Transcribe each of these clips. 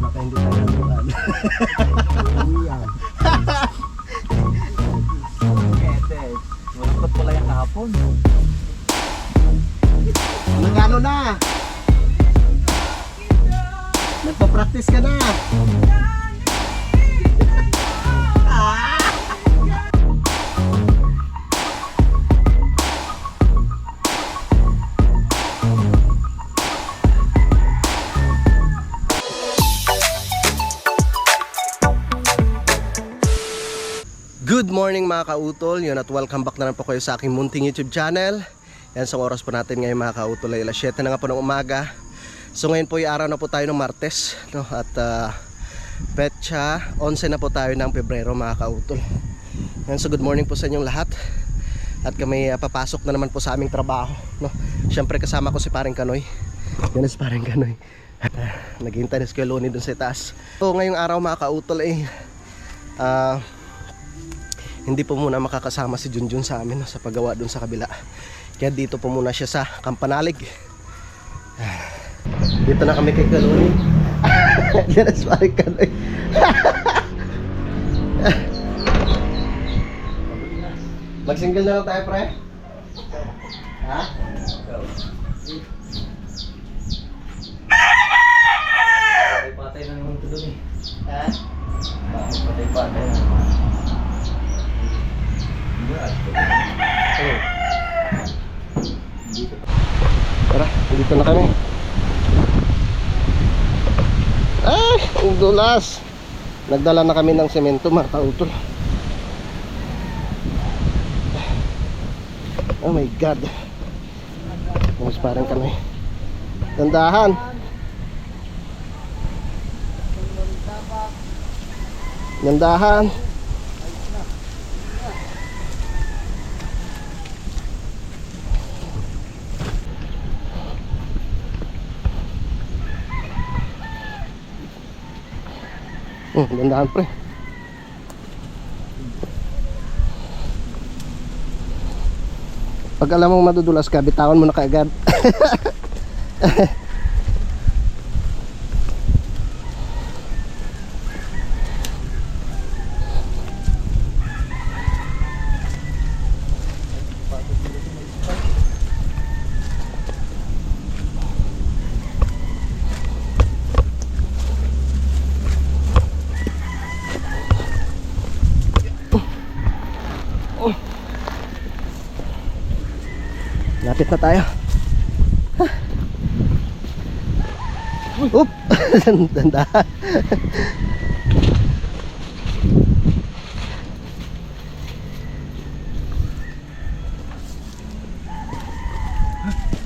baka hindi tayo nabuhan. Ete, malungkot pala yung kahapon. Nagano na? Nagpa-practice ka na? Good morning mga kautol, yun at welcome back na lang po kayo sa aking munting YouTube channel. Yan sa oras po natin ngayon mga kautol ay alas 7 na nga po ng umaga. So ngayon po ay araw na po tayo ng Martes, no? At petsa 11 na po tayo ng Pebrero mga kautol. Yan, so good morning po sa inyong lahat. At kami papasok na naman po sa aming trabaho, no? Siyempre kasama ko si Paring Kanoy. Yan si Paring Kanoy. Naghihintay na si Kuya Loni dun sa taas. So ngayong araw mga kautol ay hindi po muna makakasama si Junjun sa amin, no, sa paggawa dun sa kabila. Kaya dito po muna siya sa Kampanalig. Dito na kami kay Kaloni. Diyan na Paring Kanoy. Mag-single na lang tayo, pre. Ha? Patay na naman ito doon eh. Ha? Patay na. Tara, dito na kami. Ay, ang dulas. Nagdala na kami ng semento mga kautol. Oh my God. Mas parang kami. Dandahan. Dandahan. Dandahan pre. Pag alam mong madudulas ka, bitawan mo na kaagad. Lapit na tayo. Oop! Dandahan.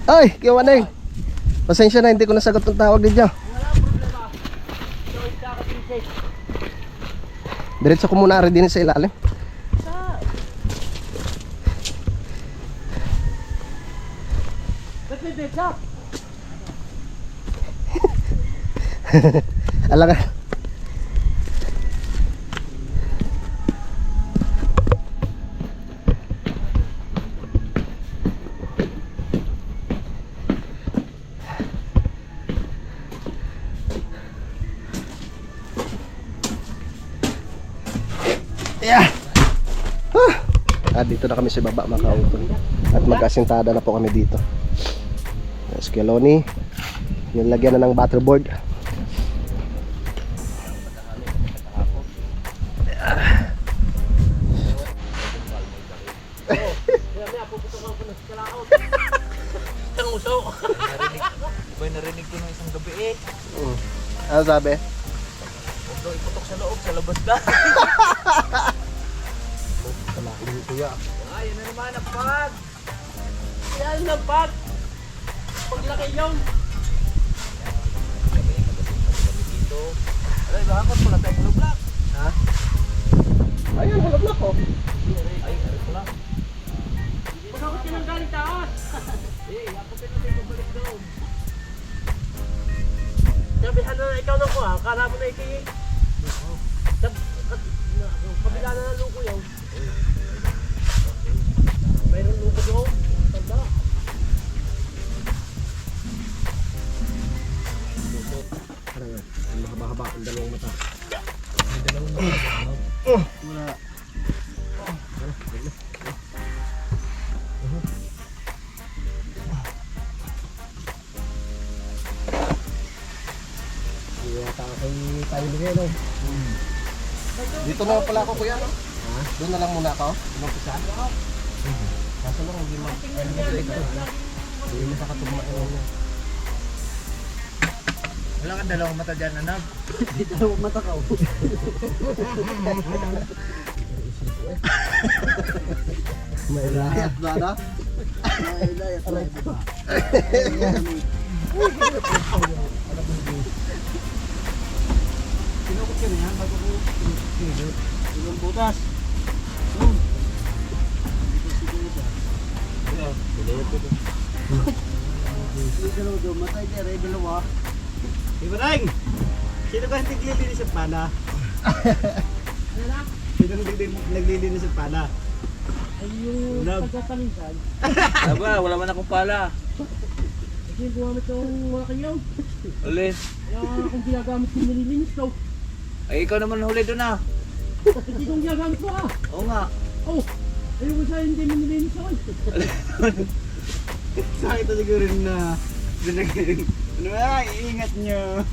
Ay, kiwaneng. Pasensya na, hindi ko nasagot ang tawag ninyo. Diretso ko muna rin din sa ilalim. Alang ka. Yeah. Dito na kami sa baba mga kautol. At mag-asintada na po kami dito. Escaloni. Yung lagyan na ng butterboard. Narinig ko ng isang gabi eh. Ano sabi? Huwag daw iputok sa loob, sa labas na. Talaking kuya. Ay, yun na naman ang pag. Yan ang pag. Paglaki yun. Kami dito. Ay, bakit pala tayo hulog lang? Ha? Ayun, hulog na ko. Ay, aris ko lang. Bakit ka nang galing taas? Eh, ako pinatay ko balik doon. Sabihan na ikaw lang ko ha, kala mo na ikay. Kabila na ng luko yun. Mayroon luko doon. Tanda. Ang mahaba-haba ang dalawang mata. Wala. Tayo nila, no? Dito na pala ako, kuya, no? Doon na lang muna ako. Umpisa? Kaso lang, hindi hindi makakatugma yun. Wala kang dalawang mata dyan, anak. Di dalawang mata ka. May layat ba na? Ay, layat. Aray ko. Sinukot ka na yan bago ko sinukot. Ilang butas. Dalawa daw, matay ka rin, dalawa. Ibarang! Sino ka hindi naglilinis sa pala? Sino naglilinis sa pala? Ay, yung Love. pagkakalinsan. Aba, wala man akong pala. Kasi gumamit ng mga kanyaw. Ulit. Kaya kung ginagamit ko nililinis daw. Ay, ikaw naman huli doon ah. Hindi kong ginagamit ko ah. Oo nga. Oh, ayun ko sa'yo hindi mo nililinis ako. Sa akin ito siguro na ano ba, iingat nyo.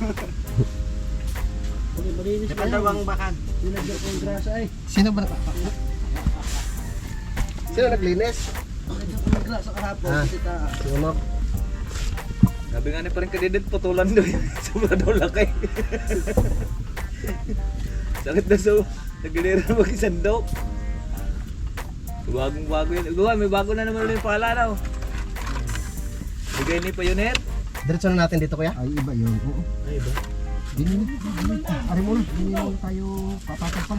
Okay, malinis na yan. Napandawang bakan. Nilagyan ko yung grasa eh. Sino ba Sino naglinis? Nilagyan ko yung grasa kahapon. Ah. Kasi Sino? Sabi nga ni pa rin kadidit, putulan doon. Sobrang laki. Sakit na so. Naglilira mag-isandok. Bagong bago yun. Gawa, may bago na naman ulit yung pala na. Bigay ni Pioneer. Diretso na natin dito, kuya. ay, iba yun. Oo. Ay ba? Ari mo na. Hindi na tayo papatag pa.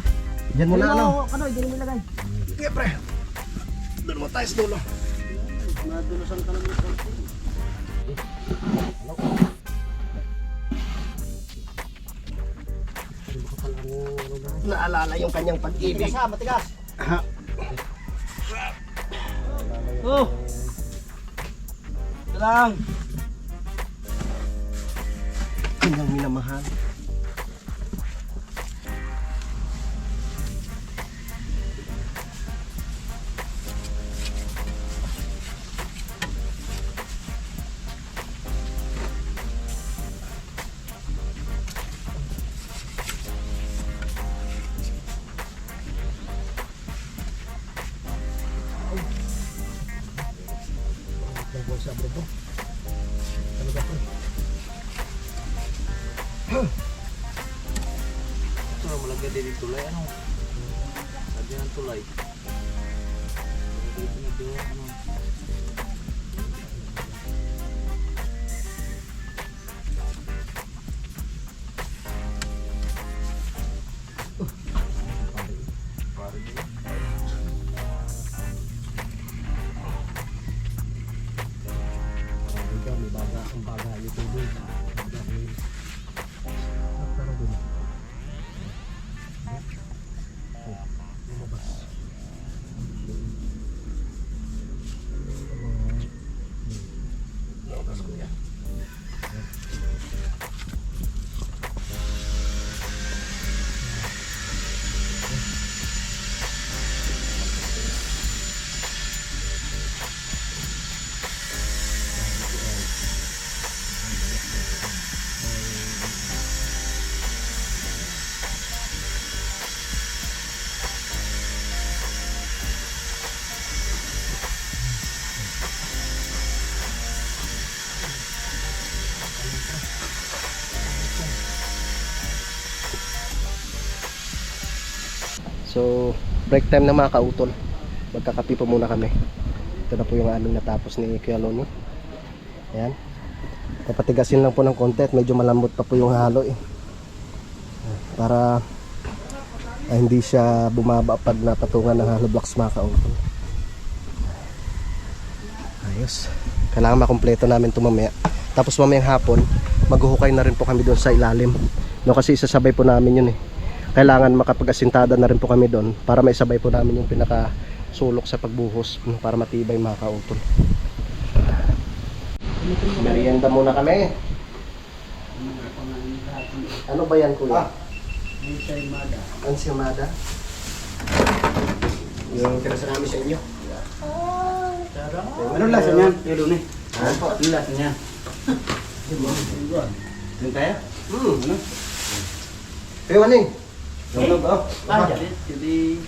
Diyan muna, ano? Ano, hindi mo ilagay. Sige, pre. Doon mo tayo sa dulo. Nadulusan ka lang yung konti. Naalala yung kanyang pag-ibig. Matigas ha, matigas. Oh! Ito lang! Kanyang minamahal. Sa bro. Ano ba 'to? Ito na malagyan din yung tulay. Ano? Lagyan ng tulay. Dito na doon. Ano? Ikaw, may baga ang baga ito doon. Pero doon. Lumabas. Lumabas ko yan. So, break time na mga kautol. Magkakapi po muna kami. Ito na po yung aming natapos ni Kuya Loni. Ayan. Papatigasin lang po ng konti at medyo malambot pa po yung halo eh. Para hindi siya bumaba pag napatungan ng hollow blocks mga kautol. Ayos. Kailangan makumpleto namin ito mamaya. Tapos mamayang hapon, maghuhukay na rin po kami doon sa ilalim. No, kasi isasabay po namin yun eh. Kailangan makapag-asintada na rin po kami doon para maisabay po namin yung pinakasulok sa pagbuhos para matibay mga kautol. Merienda muna kami. Ano ba yan, kuya? Ensaymada. Ansimada? Yung kinasa namin sa inyo. Sarap. Ano lasa niyan? Yung eh. Ano po? Ano lasa niya? Doon tayo? Ano? Kayo ano eh? Tulog oh. Jadi...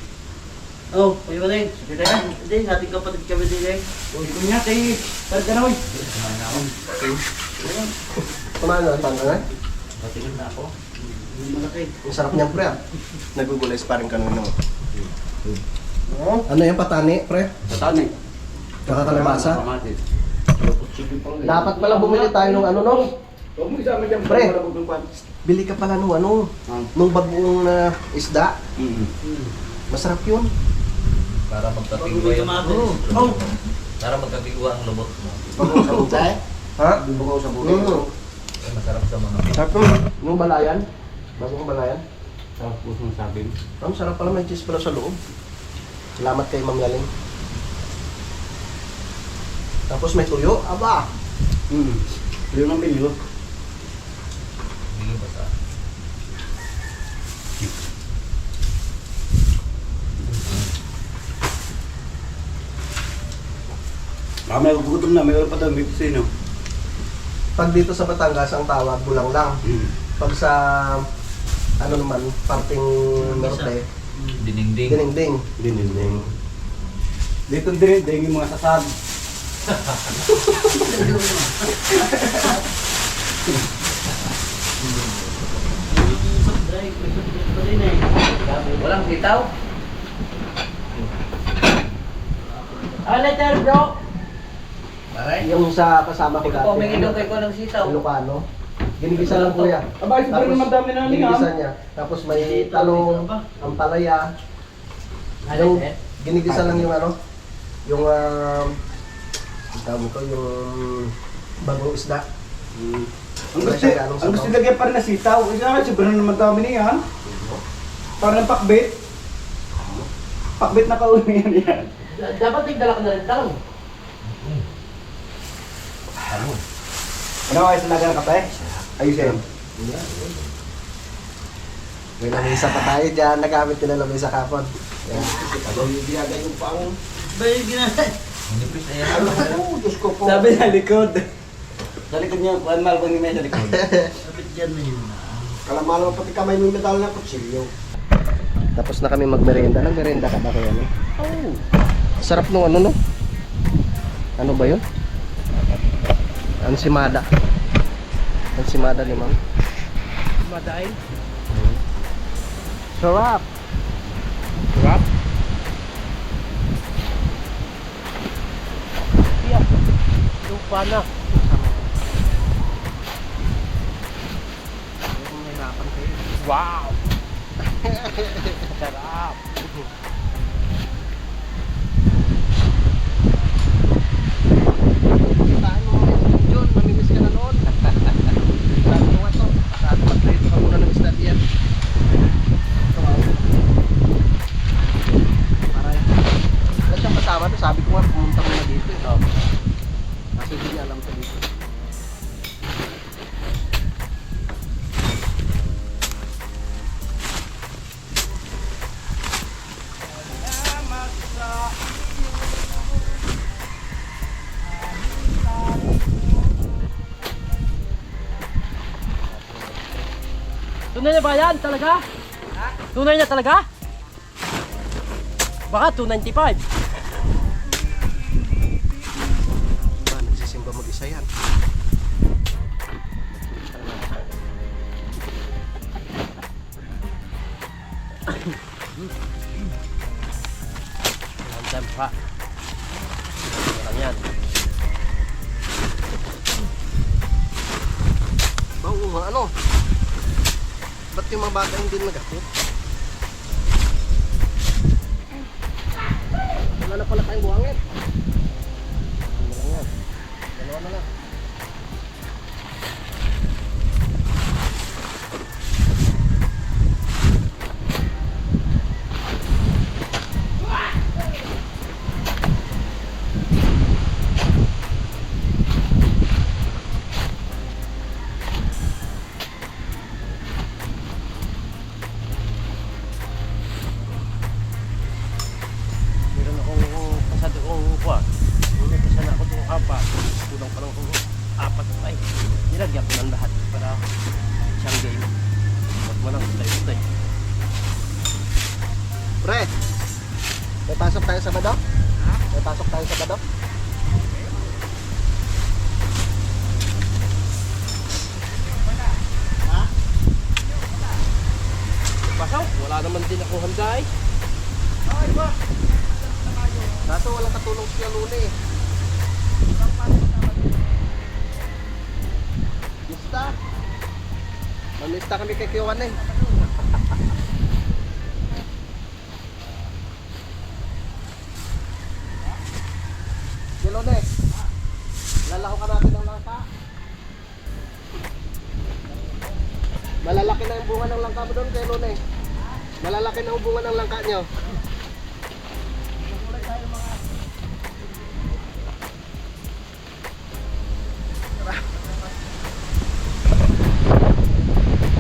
Oh, kayo ba din? Sige tayo. Hindi, ating kapatid kami din eh. Uy, kunya tayo. Talag ka na uy. Kumain na, tanda na? Patingin na ako. Hindi malaki. Ang sarap niyan, pre. Nagugulay pa rin kanino. Ano yung patani, pre? Satan eh. Nakakalabasa? Dapat pala bumili tayo ng ano, no? Huwag mo isama dyan. Pre. Bili ka pala nung ano, nung bagong isda. Masarap yun. Para magkabigwa yung Oh. para magkabigwa ang lubot mo. Bukaw sa buka. Ha? Bukaw sa buka. Ay, masarap sa mga Sarap yun. Nung balayan. Bagong balayan. Tapos mong sabi. Ang sarap pala, may cheese pala sa loob. Salamat kay Ma'am Yaling. Tapos may tuyo. Aba! Yung ang bilyo. hindi basta. May gugutom na. Mayroon pa tayo may pisino. Pag dito sa Batangas, ang tawag bulang lang. Pag sa, ano naman, parting norte, Dinding-ding. dininding. Dininding. Dito din yung mga sasab. Walang sitaw? Letter bro! Aray? Yung sa kasama ko Ikaw dati, po, may ilokay ko ng sitaw. Ilocano. Ginigisa lang kuya. Aba, siguro naman dami na ginigisa niya. Tapos may talong, ang palaya. Yung ginigisa lang yung ano, yung ang tawag ko, yung bagong isda. Ang gusto lagyan pa rin na sitaw. Isa naman, sobrang naman dami niya. Parang pakbit. Pakbit na kauni yan. Dapat nagdala ka na rin talong. Ano ayos na lagyan ng kape? Ayusin. May lamisa pa tayo dyan, nagamit ko na lamisa kapon. Yan. Bay, ginasa. Nipis na yan. Diyos ko po. Sabi sa likod. Sa likod niya, kuhan malbang yung may sa likod. Kapit dyan na yun. Kalamalo pati kamay mo yung medal ng kutsilyo. Tapos na kami magmerenda. Nagmerenda ka ba kaya no? Oh. Sarap nung ano no? Ano ba yun? Ansimada. Ansimada ni ma'am. Madain. Sarap! Sarap. Yeah. Lupa na. Wow! Sarap! Kitaan mo John, mamimiss ka na noon. Sabi ko nga to, saan mag-trade ka muna ng isda diyan. Para wala siyang kasama to, sabi ko nga pumunta muna dito eh. Kasi hindi niya alam sa dito. Tunay na ba yan talaga? Ha? Tunay na talaga? Baka 295. Nagsisimba mag-isa yan. Lang pa. Lang yan. Oo nga, ano? Ba't yung mga bata hindi nag-akit? Wala na pala tayong buhangin. Ano lang yan? Dalawa na lang. pasok tayo sa Bado? May pasok tayo sa Bado? Pasok, wala naman din ako handay. Kaso walang katulong siya luna eh. Lista. Mamista kami kay Kiwan eh. Luna eh. Lalaho ka natin ng langka. Malalaki na yung bunga ng langka mo doon kay Luna eh. Malalaki na yung bunga ng langka nyo.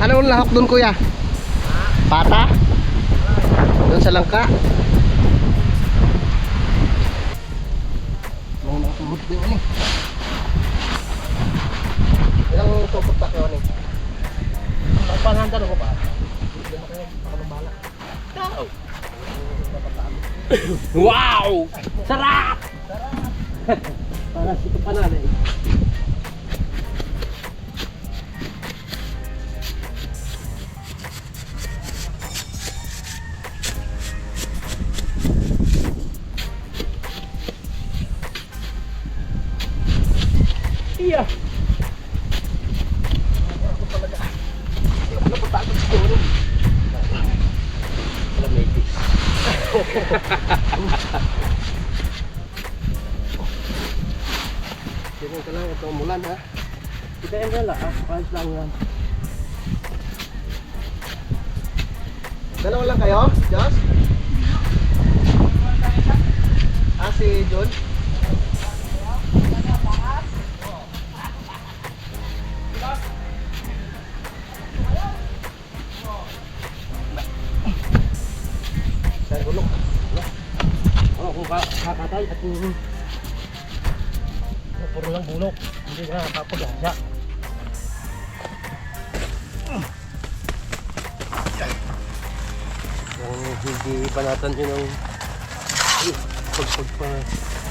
Anong lahok doon kuya? Pata? Doon sa langka? May nakasubot din yun eh. Ilang tupot pa kayo eh? Pagpanghanda ko pa. Hindi mo kayo makalambala. Tao! Wow! Sarap! Para sito pa na eh. Iya. Napatakot siguro. Lamigis. Tingnan ka lang, ito umulan ha. Kita yan lang ah. Paans lang yan. Dalawa lang kayo, Josh? Si John? Sa gulong. Ano kung kakatay at puro lang bulok. Hindi na kapag-asya. Hindi banatan yun ang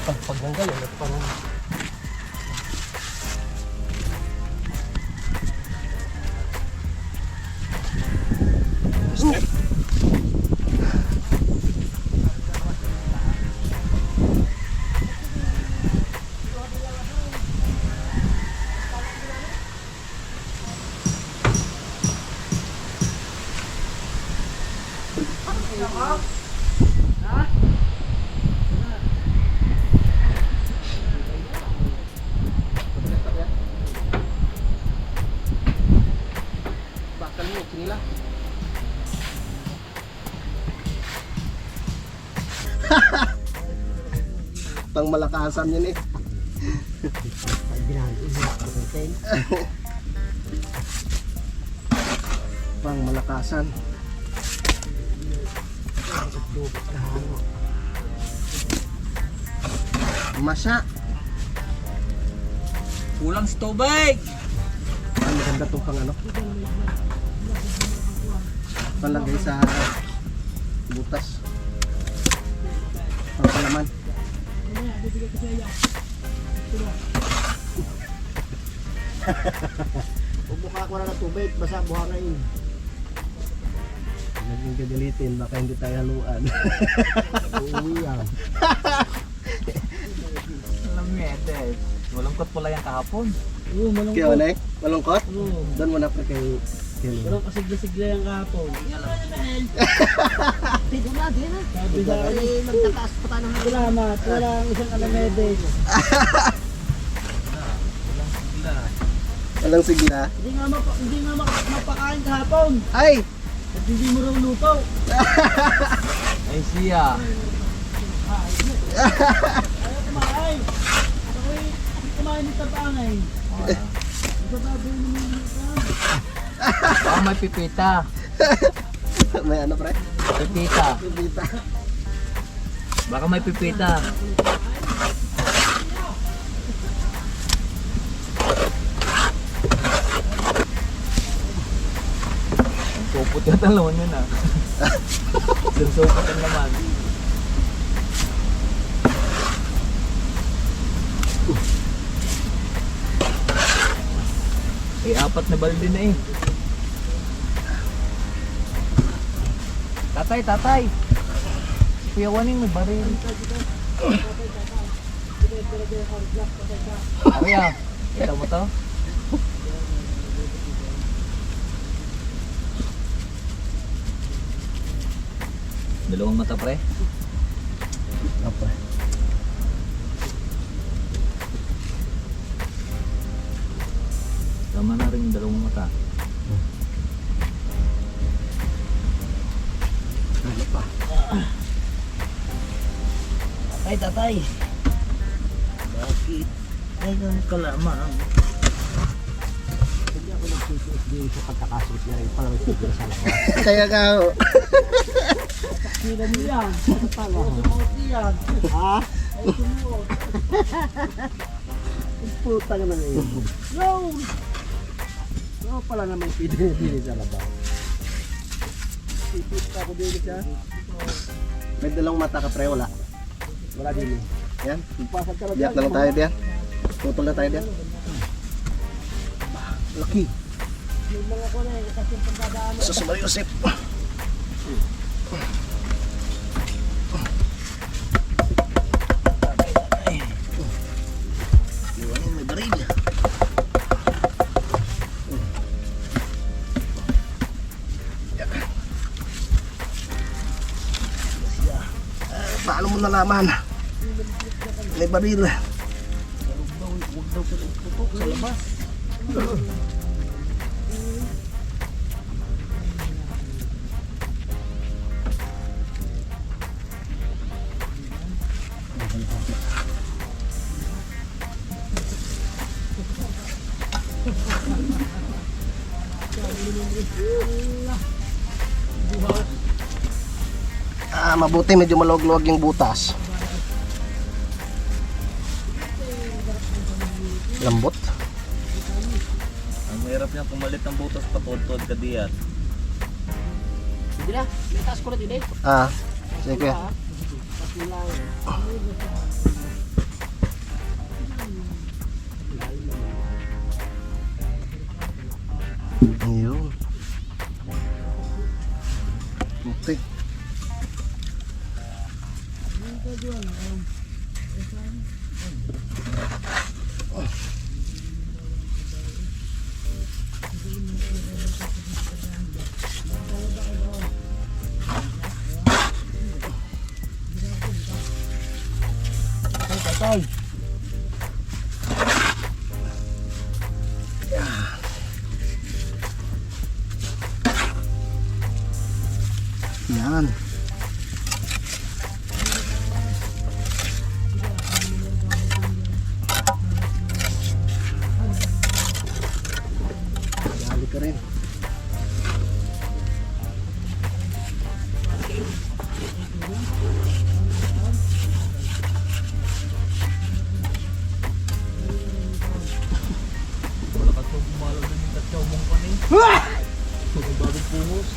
pagpaganggal yun at parang bakal mo, kinila. Pang malakasan yun eh. Pang malakasan. Masya. kulang sa tubig. Ang maganda itong pang ano. Palagay sa butas. Pang palaman. Bumukha ko na ng tubig, basa buhangin. Huwag yung gagalitin, baka hindi tayo haluan. Uuwi yan. Alam niyo, Ete. Malungkot pala yung kahapon. Oo, malungkot. Kaya wala eh? Malungkot? Oo. Doon mo na pre kay Kilo. Pero kasigla-sigla yung kahapon. Tigo na, di na. Sabi sa akin, Magtataas pa tayo ng salamat. Walang isang alamedes. Walang sigla. Hindi nga mapakain kahapon. Ay! At hindi mo raw luto. Ay siya. Ayaw kumain. Ako'y hindi kumain ni Tapangay. Ito sabi mo naman ito. Baka may pipita. May ano pre? Pipita. Bibita. Baka may pipita. Supot yata ang laman yun ah. Supot ang laman. Eh, 4 na balde na eh. Tatay, tatay. Kuya Waning may baril. Kuya, kita mo to? Dalawang mata pre. Apa? Tama na rin yung dalawang mata. Ano pa? Tatay, tatay. Bakit? Ay, ganun ka lamang. Hindi ako nagsusuot din sa pagkakasuot niya rin. Pala may siguro sa lakas. Kaya nga ho. Sila mo yan. Sumuot yan. Ha? Ay, sumuot. Ang puta ka na ngayon. No! No, pala naman pinili sa labas. Ipit ka ako din siya. May dalawang mata ka pre, wala. Wala din eh. Yan. Pasag ka na Biyak na lang tayo diyan. Tutol na tayo diyan. Laki. Yung mga ko na eh. Kasi pagdadaan Sa Mario Joseph. Iwanin may baril. Paano mo nalaman? May baril. Huwag daw ka tutok sa labas. Mabuti medyo maluwag-luwag yung butas. Lambot. Ang mahirap niya pumalit ng butas patod-tod ka diyan. Hindi na. May taas ko na din eh. Sige kuya. Ayun. Mutik. Tatay. Yan. Dali ka rin. Wala ka itong pumalag na yung tatyaw mong panin. Ang bagong pungos.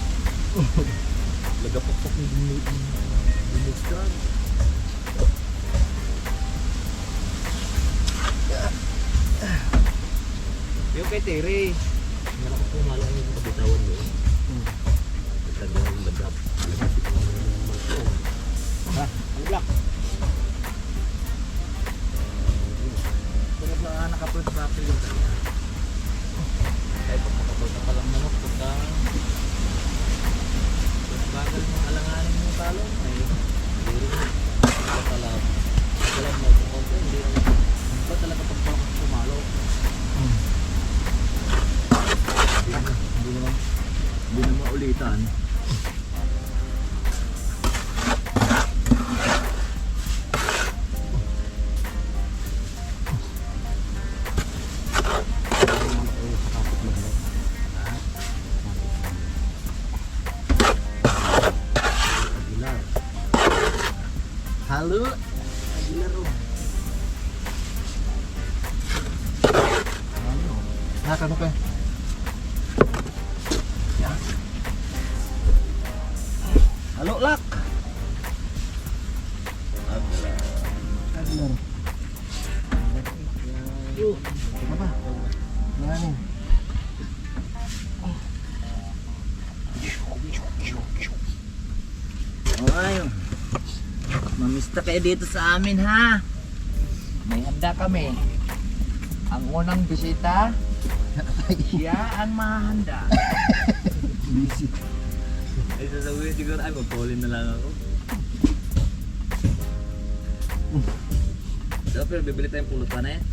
Lagapakpak yung dinistran. Yung kay Terry. Meron ko pumalag yung kabitawan mo. Tagal yung lagap. Ang black. Kung na naka-first battery yung kanya. Kahit pag nakapal ka palang manok, pagka bagal mong alanganin yung talong, ay hindi rin katalab. Katalab mo kung konti, hindi rin. Ba talaga pagpapag pumalo? Hindi na maulitan. Halo. Ano ka? Halo, Lak. Kamusta kayo dito sa amin ha? May handa kami. Ang unang bisita, siya ang mahanda. Ay, sasabihin siguro, ay, mag-call-in na lang ako. So, pero bibili tayong pulot pa na yan.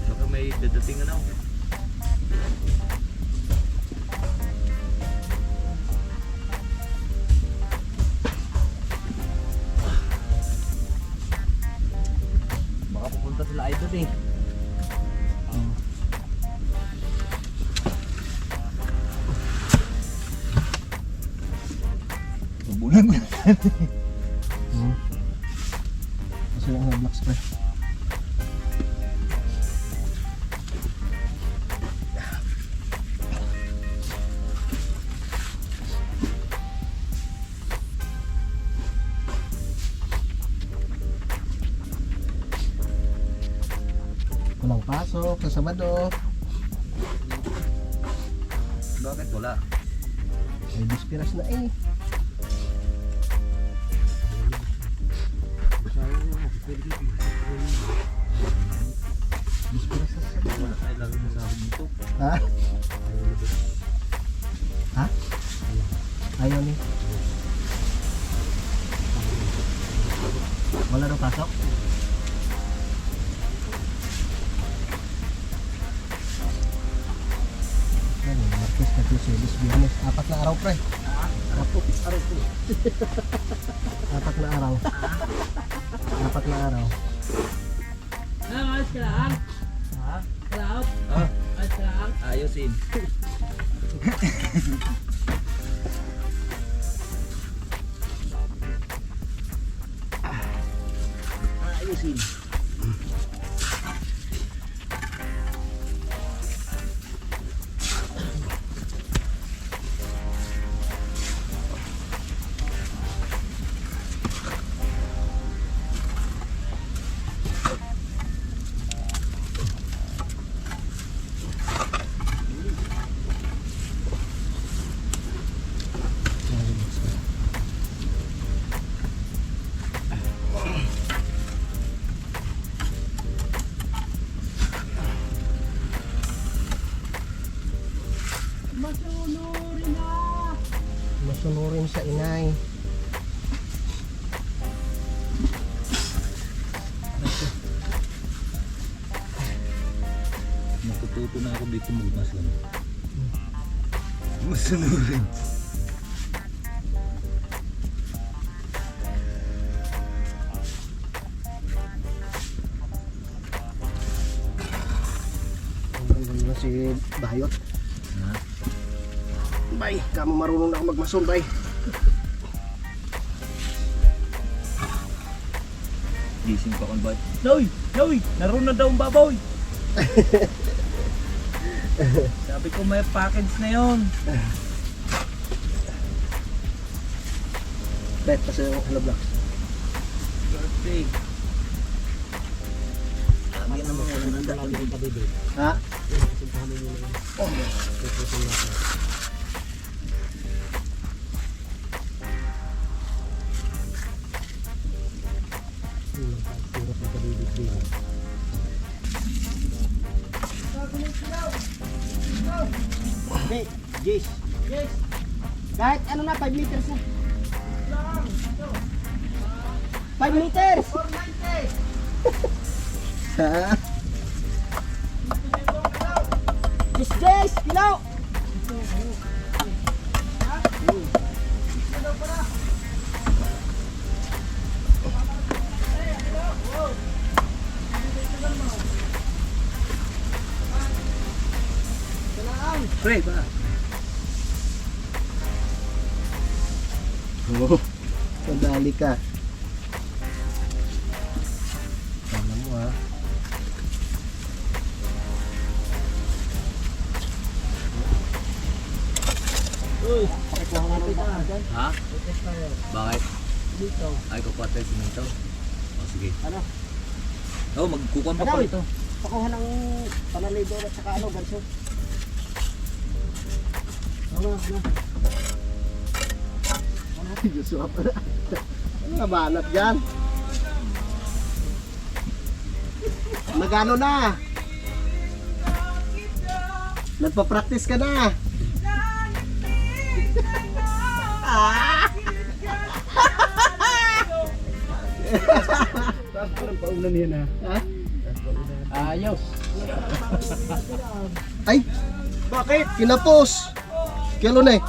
Baka may dadating ano. Baka pupunta sila idol eh. Bulan na. Kasi yung black spray. Walang pasok sa Sabado. Bakit wala? May bispiras na eh. Bispiras na sa Wala tayo lagi mo sa akin dito. Ha? Ha? Ayaw ni. Wala daw pasok? Ano, Martes na Tuesday, Biyernes. 4 na araw pre. Apat na araw. 4 na araw. Ayos ka lang. Ha? Kalaot. Ah, Ayos ka lang. ayusin. Ayusin. Masunurin na. Masunurin sa inay. Natututo na ako dito magmason. Masunurin. Ang si Bayot. Ha? Bay, kamu marunong na ako magmason, bay. Gising pa kang bad. Joey! Joey! Naroon na daw ang baboy. Sabi ko may package na yon. Bet, kasi yung hello blocks. Birthday. Kami naman wala nang daan. Ha? Hey, Jace. Yes! Kahit ano na, 5 liters na. 5 liters! 490! Ha? Jace, kilaw! Pre, ba? Oo. Sandali ka. Tama mo ha. Uy! Pakikuha nga natin dyan. Ha? Test tayo. Bakit? Dito. Ay, kukuha tayo simento. O, sige. Ano? Oo, magkukuha pa Ano? pa ito. Pakuha ng panalidor at saka ano, ganso. Ano? Ano? Joshua pala. Ano nga banat dyan? Nagano na? Nagpa-practice ka na? Taas pa ng paunan yan ha. Ha? Ayos. Ay! Bakit? Kinapos! Kilo na eh.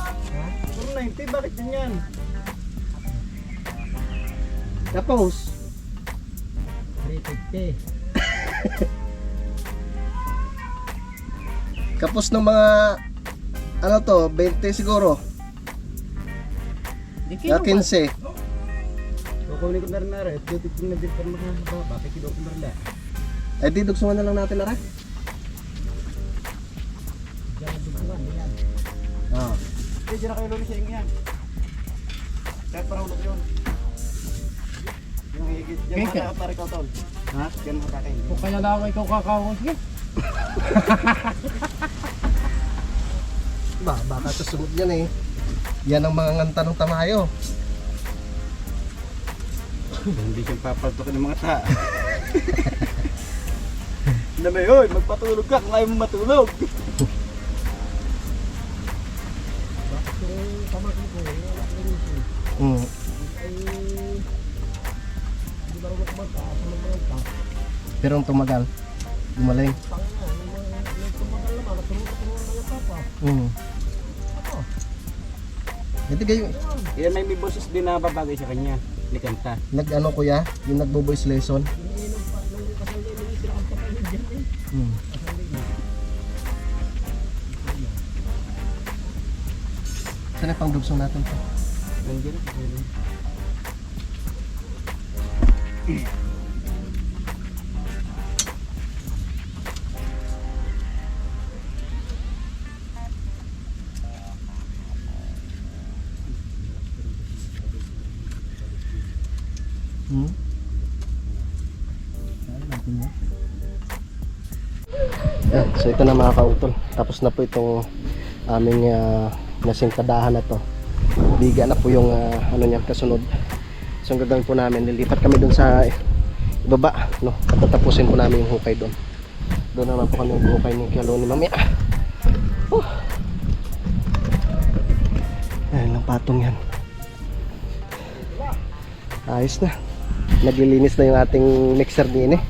490, bakit ganyan? Kapos. 350. Kapos ng mga ano to, 20 siguro. Di Ya 15. Kukunin ko na rin na rin. Ito na din pa mga bakit kido ko na rin na. Eh di dugsungan na lang natin na rin. Ah. Eh, dyan na kayo lulis sa inyo yan. Kahit parang ulok yun. Yung higit. Diyan Kaya- mo na pare ikaw tol. Ha? Diyan mo sa akin. Kung kaya lang ikaw kakawin. Sige. Baka susunod yan eh. Yan ang mga nganta ng tamayo. Hindi siyang papaltok ng mga ta. Na may hoy, magpatulog ka kung ayaw mo matulog. Hmm. Pero ang tumagal, gumaling. Hmm. Ito kayo, Yan may boses din na babagay sa kanya. Ni kanta. nag-ano kuya, yung nagbo-voice lesson. Hmm. Saan ang pangdugsong natin to? Nandiyan. Hmm? Saan natin yan? Yan, so ito na mga kautol. Tapos na po itong aming nasingkadahan na to. Biga na po yung ano niya kasunod. So ang gagawin po namin, lilipat kami dun sa ibaba, no? At tatapusin po namin yung hukay doon. Doon naman po kami yung hukay ni Kilo ni Mamaya. Ayan lang patong yan. Ayos na. Naglilinis na yung ating mixer din eh.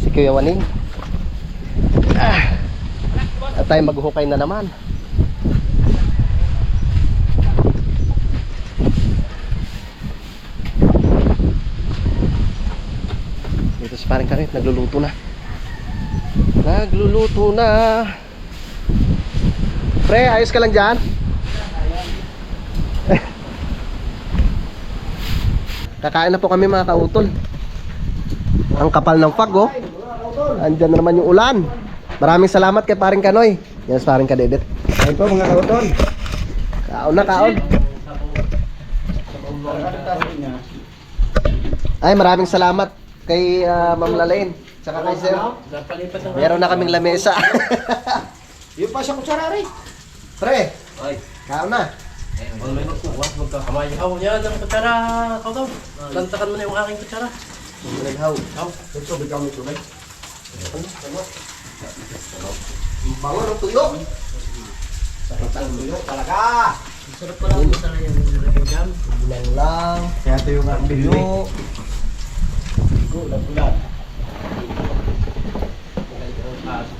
Si Kuya Waning. At tayo maghuhukay na naman. Dito si parang Karit, nagluluto na. Nagluluto na. Pre, ayos ka lang dyan? Kakain na po kami mga kautol. Ang kapal ng fog oh. Andyan na naman yung ulan. Maraming salamat kay paring Kanoy. Yan si paring Kadedet. Ayun po mga kautol. Kaon na kaon. Ay maraming salamat kay Ma'am Lalaine. Tsaka kay Sir. Meron na kaming lamesa. Yung pa siya kutsara rin. Pre, Ay. kaon na. Wala may magkuha. Magkakamayaw niya ng kutsara. Kaukaw. Lantakan mo na yung aking kutsara. Naghaw. Ito, bigyan mo ito ba? Bawal ang tuyo. Tuyo talaga. Sarap pala ang kutsara yung jam. Bulang lang. Kaya ito yung bili. Tuyo. Ulat-ulat.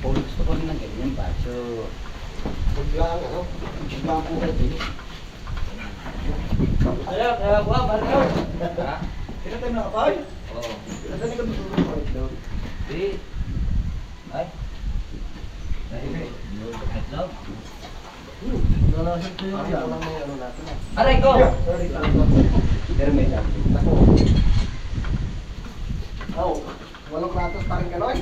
Gusto ko rin ng ganyan pa. So, Buglang ano? bang po ito. Kaya kuha, barko. Kaya tayo na kapay? Oo. Kaya tayo na kapay? Di. Ay. Nalasin tuyo yan. Walang may ano natin. Aray ko! Pero may sabi. Oh, walang platos paring Kanoy.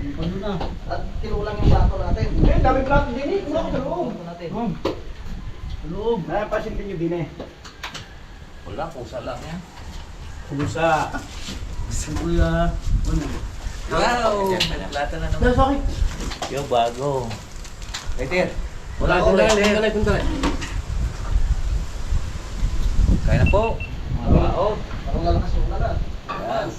Ano na? At kinulang yung plato natin. Eh, dami plato din eh. Kumakas sa loob. natin. Loob. Napasin din yung din eh. Wala, pusa lang yan. Pusa. Kuya. Wow! Plata na naman. Sorry. Yung bago. Peter. Wala ko ulit. Kaya na po. Mga baon. Parang lalakas yung ulan. Yan.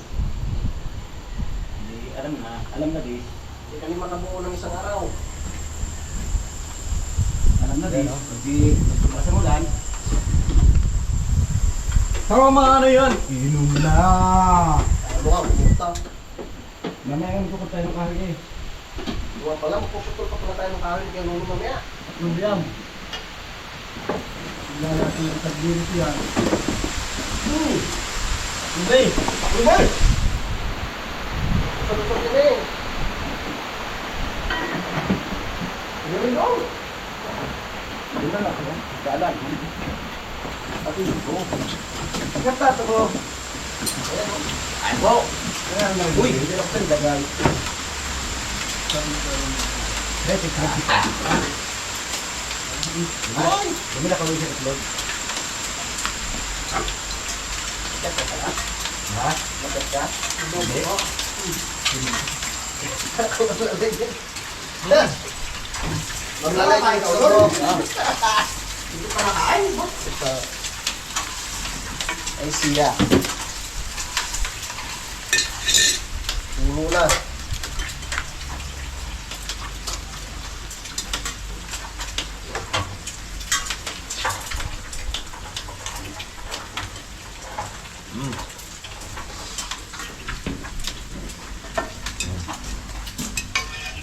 Hindi, alam na di. Hindi kami makabuo ng isang araw. Alam na din. Hindi masimulan. Tama ano yan? Inom na. Ano ka, pumunta. Mamaya yung tukot tayo ng kahit eh. Buwa pala, magpuputol pa pala tayo ng kahoy kaya nuno mamaya. Lubyam. Wala natin yung tagbirit yan. Hindi. Uy! Pagpuputol din eh. Ano rin daw? Hindi na lang. Daalan. Pati ito. Agad tato ko. Ayan o. Ay po. Ayan lang. Uy! Hindi na ako dagay. Retik ha. Ay! Dumi na kawin sa itlog. Ito pala. Ha? Magat ka? Hindi. Ako malalay din. Malalay din ka ulo. Hindi pa nakain. Ito. Ay siya. Puno na.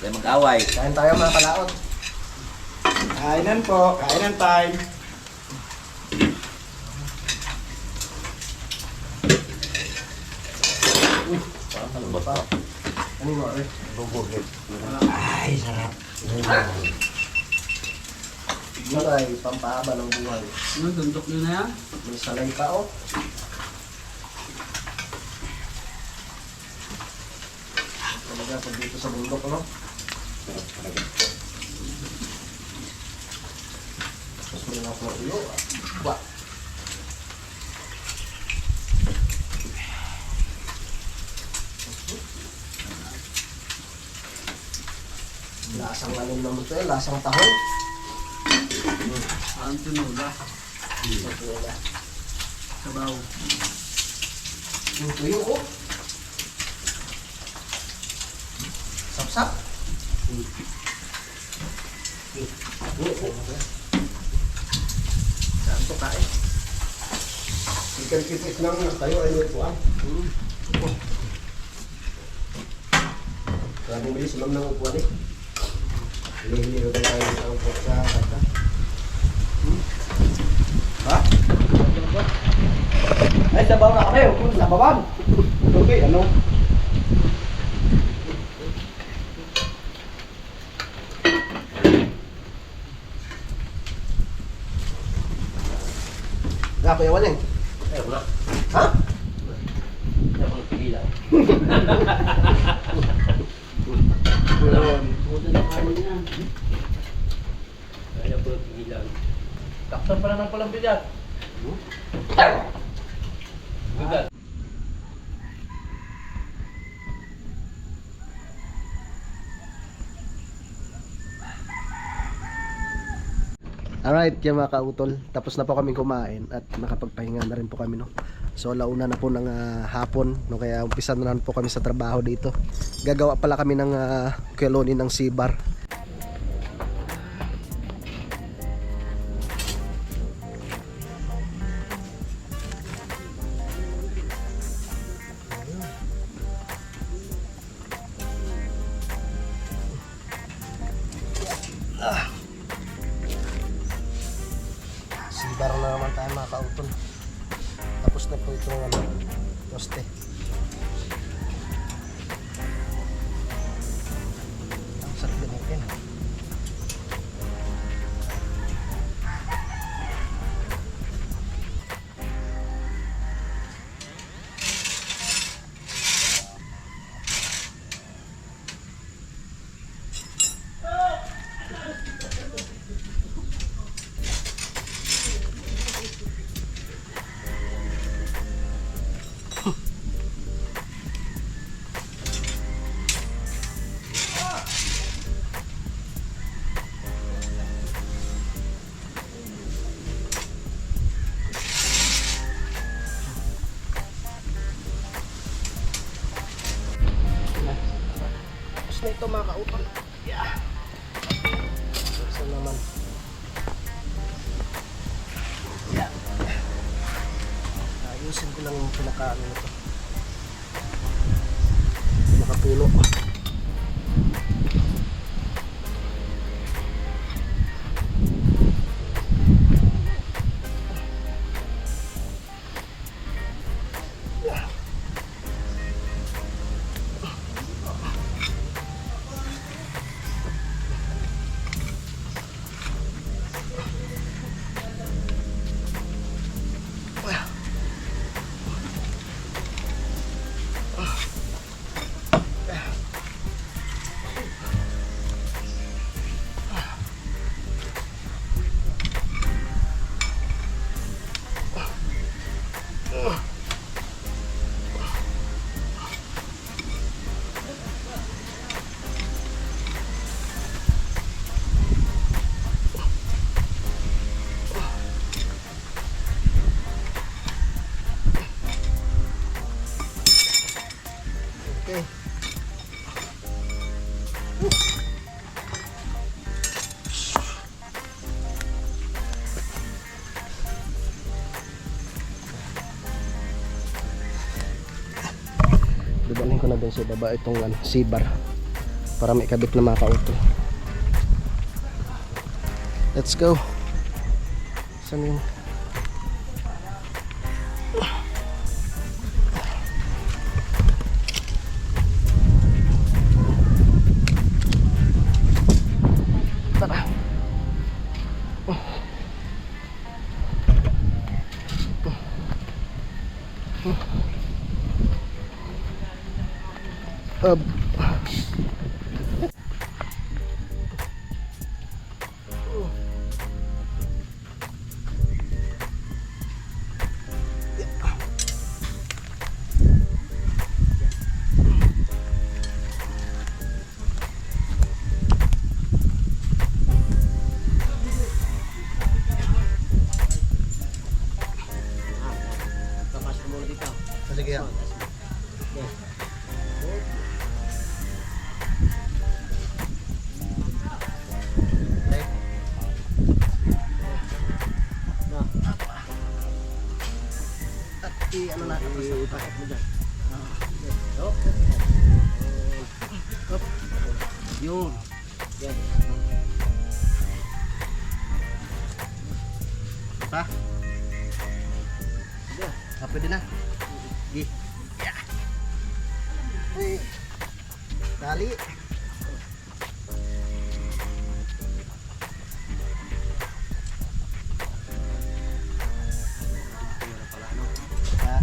Kaya mag-away. Kain tayo mga kalaot. Kainan po. Kainan time. Ano ba? Ano mo rin? Bubugit. Ay, sarap. Yun ay pampahaba ng buhay. Ano, dundok nyo na yan? May salay pa oh. Talaga pag dito sa bundok no? Tapos may mga ulo. Ba? Lasang alam naman ito eh, lasang tahong. Parang tinola. Sabaw. Yung tuyo oh. Sap-sap. Saan ito kain? Ikan-kipis lang na tayo ay upuan. Sabi mo bilis lang ng upuan eh. Hili-hili na tayo sa upuan sa kata. Ha? Ay, sabaw na kami. Huwag sa baban. Okay, ano? Nga, Kuya Waling. Ay, wala. Ha? Hindi ako nagpigilan. Buta na kanin yan. Kaya po nagpigilan. Taksan pala ng palambigat. Gugat. Alright, kaya mga kautol, tapos na po kami kumain at nakapagpahinga na rin po kami no. So launa na po ng hapon no, kaya umpisa na po kami sa trabaho dito. Gagawa pala kami ng keloni ng sibar. Sibar na naman tayo mga kautol. Tapos na po itong toste. Ang sarap din natin. dito mga kautol. Yeah. Buksan naman. Yeah. Ayusin ko lang yung pinakaano na to. Pinakapuno. Okay. Dadalhin ko na doon sa baba itong C-bar para may kabit na mga kautol. Let's go. Saan yun? Tara. Kapasok mo dito. Sige yan. Ano na? Ipasok mo dyan. Up. Up. Yun. Yan. Pa? Pwede na. Gi. Yeah. Uy. Dali. Ha?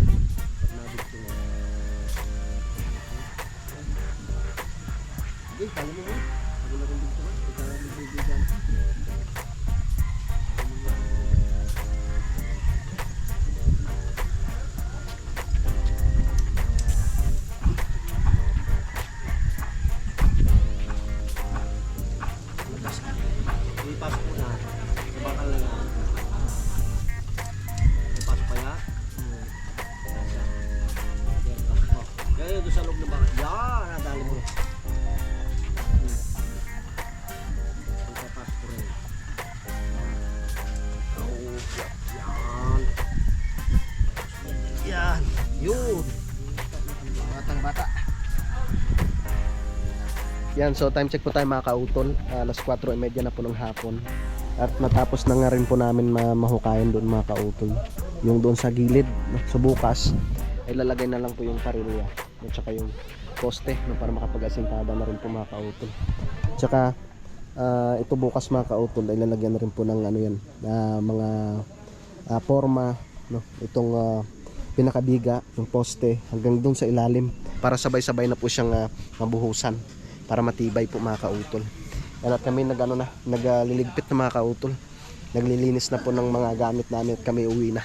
Gi, kali mo. Ipasok mo na. Sa bakal na lang. Ipasok pa yan. Yan, pasok mo. Kaya doon sa loob ng bakal. Yan, nadali mo. Ipapasok ko rin. Yan. Yan. Yun. Batang bata. Yan, so time check po tayo mga kautol. Alas 4:30 na po ng hapon. At natapos na nga rin po namin mahukayan doon mga kautol. Yung doon sa gilid, no? So bukas ay lalagay na lang po yung parilya at saka yung poste, no? Para makapag-asintada na rin po mga kautol. Tsaka ito bukas mga kautol ay lalagyan na rin po ng ano yan, mga forma, no? Itong pinakabiga, yung poste hanggang doon sa ilalim para sabay-sabay na po siyang mabuhusan para matibay po mga kautol. At kami nagliligpit na mga kautol. Naglilinis na po ng mga gamit namin at kami uwi na.